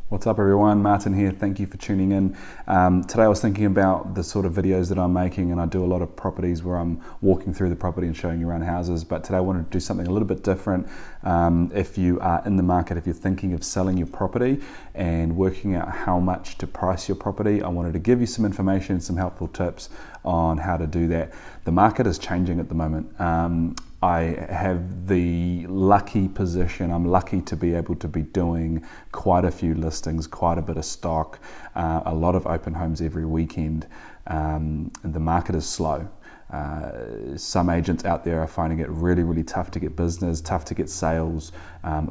What's up everyone, Martin here, thank you for tuning in. Today I was thinking about the sort of videos that I'm making, and I do a lot of properties where I'm walking through the property and showing you around houses, but today I wanted to do something a little bit different. If you are in the market, if you're thinking of selling your property and working out how much to price your property, I wanted to give you some information, some helpful tips on how to do that. The market is changing at the moment. I have the lucky position, I'm lucky to be able to be doing quite a few listings, quite a bit of stock, a lot of open homes every weekend. And the market is slow. Some agents out there are finding it really, really tough to get business, tough to get sales.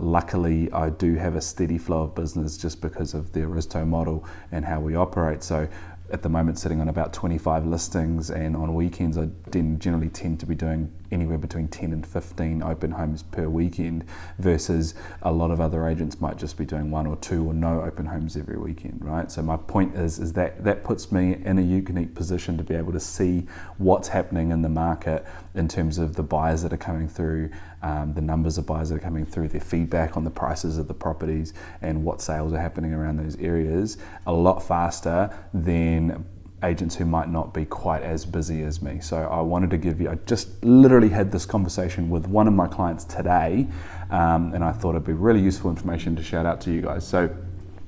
Luckily, I do have a steady flow of business just because of the Aristo model and how we operate. So at the moment sitting on about 25 listings, and on weekends I generally tend to be doing anywhere between 10 and 15 open homes per weekend, versus a lot of other agents might just be doing 1 or 2 or no open homes every weekend, right? So my point is that puts me in a unique position to be able to see what's happening in the market in terms of the buyers that are coming through, the numbers of buyers that are coming through, their feedback on the prices of the properties and what sales are happening around those areas a lot faster than agents who might not be quite as busy as me. So I wanted to give you, I just literally had this conversation with one of my clients today, and I thought it'd be really useful information to shout out to you guys. So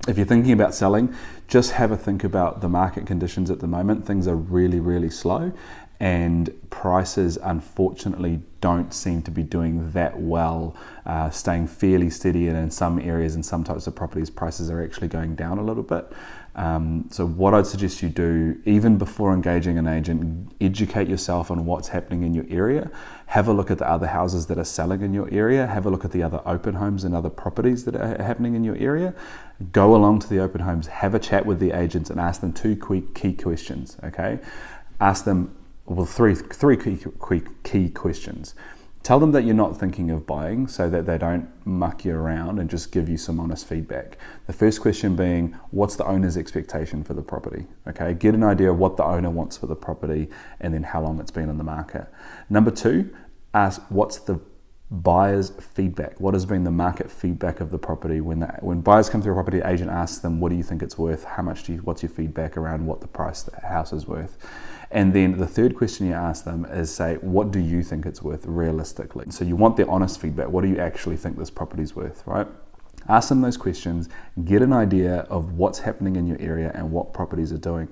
if you're thinking about selling, just have a think about the market conditions at the moment. Things are really, really slow, and prices unfortunately don't seem to be doing that well, staying fairly steady, and in some areas and some types of properties prices are actually going down a little bit. So what I'd suggest you do, even before engaging an agent, educate yourself on what's happening in your area. Have a look at the other houses that are selling in your area. Have a look at the other open homes and other properties that are happening in your area. Go along to the open homes, have a chat with the agents and ask them 2 quick key questions, okay? Ask them, well, three key questions. Tell them that you're not thinking of buying, so that they don't muck you around and just give you some honest feedback. The first question being, what's the owner's expectation for the property? Okay, get an idea of what the owner wants for the property and then how long it's been on the market. Number 2, ask what's the buyer's feedback. What has been the market feedback of the property? When buyers come through a property, the agent asks them, what do you think it's worth? What's your feedback around what the price the house is worth? And then the third question you ask them is, say, what do you think it's worth realistically? So you want their honest feedback. What do you actually think this property's worth, right? Ask them those questions, get an idea of what's happening in your area and what properties are doing.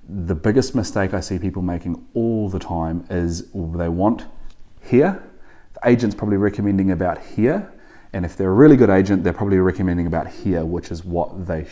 The biggest mistake I see people making all the time is they want here, the agent's probably recommending about here, and if they're a really good agent, they're probably recommending about here, which is what the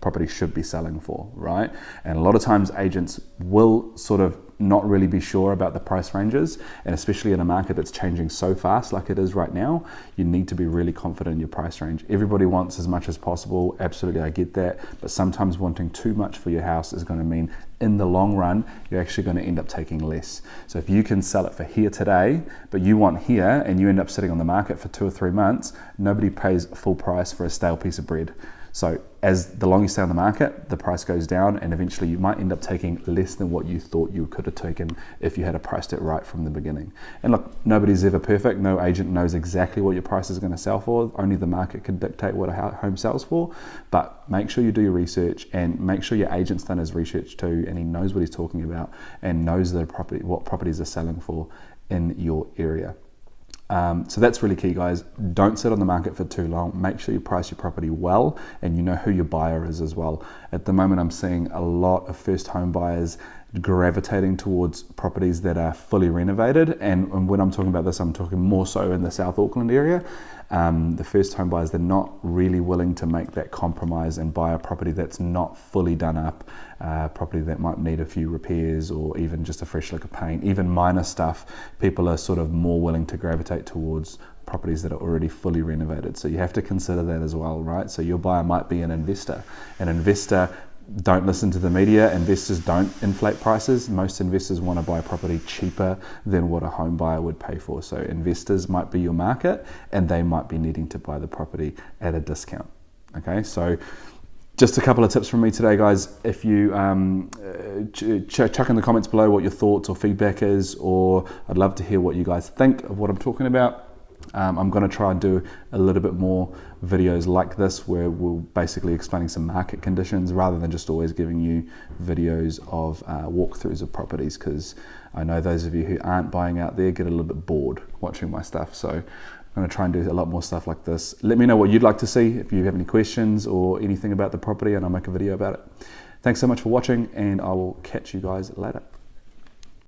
property should be selling for, right? And a lot of times agents will sort of not really be sure about the price ranges, and especially in a market that's changing so fast like it is right now, you need to be really confident in your price range. Everybody wants as much as possible, absolutely, I get that, but sometimes wanting too much for your house is going to mean in the long run you're actually going to end up taking less. So if you can sell it for here today, but you want here, and you end up sitting on the market for 2 or 3 months, nobody pays full price for a stale piece of bread. So as the longer you stay on the market, the price goes down, and eventually you might end up taking less than what you thought you could have taken if you had priced it right from the beginning. And look, nobody's ever perfect. No agent knows exactly what your price is going to sell for. Only the market can dictate what a home sells for. But make sure you do your research, and make sure your agent's done his research too, and he knows what he's talking about and knows what properties are selling for in your area. So that's really key, guys. Don't sit on the market for too long. Make sure you price your property well, and you know who your buyer is as well. At the moment, I'm seeing a lot of first home buyers gravitating towards properties that are fully renovated, and when I'm talking about this, I'm talking more so in the South Auckland area. The first home buyers, they're not really willing to make that compromise and buy a property that's not fully done up, property that might need a few repairs or even just a fresh lick of paint, even minor stuff. People are sort of more willing to gravitate towards properties that are already fully renovated. So you have to consider that as well, right? So your buyer might be an investor. An investor, don't listen to the media. Investors don't inflate prices. Most investors want to buy property cheaper than what a home buyer would pay for. So investors might be your market, and they might be needing to buy the property at a discount. Okay, so just a couple of tips from me today, guys. If you chuck in the comments below what your thoughts or feedback is, or I'd love to hear what you guys think of what I'm talking about. I'm going to try and do a little bit more videos like this where we're basically explaining some market conditions rather than just always giving you videos of walkthroughs of properties, because I know those of you who aren't buying out there get a little bit bored watching my stuff. So I'm going to try and do a lot more stuff like this. Let me know what you'd like to see if you have any questions or anything about the property, and I'll make a video about it. Thanks so much for watching, and I will catch you guys later.